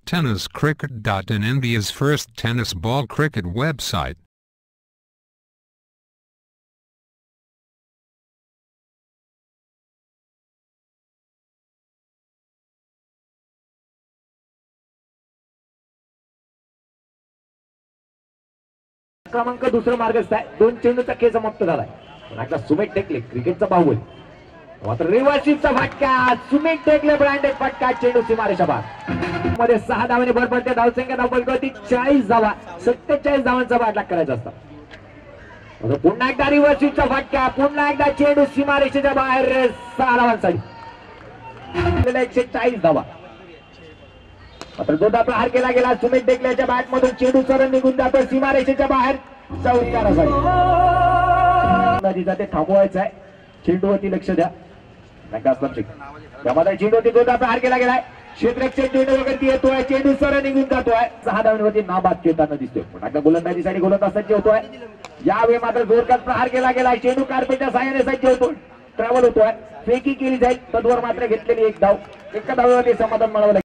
TennisCricket.in, India's first tennis ball cricket website. क्रमांक दुसरा मार्गस्थ आहे. 2 चेंडूचा खेळ समाप्त झालाय. आता सुमित टेकले क्रिकेटचा बाहुबली, मात्र रिव्हर्सिंगचा फटका. सुमित टेकले ब्रँडेड फटका, चेंडू सीमारेषा पार मध्ये 6 धावांनी भर पडते. धावसंख्या धावफलक होती 40 धावा. 47 धावांचा पाठलाग करायचा असता. पुन्हा एकदा रिव्हर्सिंगचा फटका, पुन्हा एकदा चेंडू सीमारेषेच्या बाहेर. 6 धावांसाठी 140 धावा. मात्र जोरदार प्रहार केला गेला. सुमित टेकल्याच्या बॅट मधून चेंडू सरळ निघून जातो सीमारेषेच्या बाहेर. चौकारासाठी जाते, थांबवायचं आहे. चेंडूवरती लक्ष द्या. त्यामध्ये चेंडूवरती जोरदार प्रहार केला गेलाय. क्षेत्ररक्षक चेंडू वगैरे येतोय. चेंडू सरळ निघून जातोय. 6 धावांवरती नाबाद खेळताना दिसतोय. पुन्हा गोलंदाजीसाठी गोलंदाज सज्ज होतोय. यावेळी मात्र जोरदार प्रहार केला गेलाय. चेंडू कार्पेटच्या साहाय्याने सज्ज होतोय. ट्रॅव्हल होतोय. फेकी केली जाईल. तद्वर मात्र घेतलेली एक धाव. एका धावेवरती समाधान मिळवलं.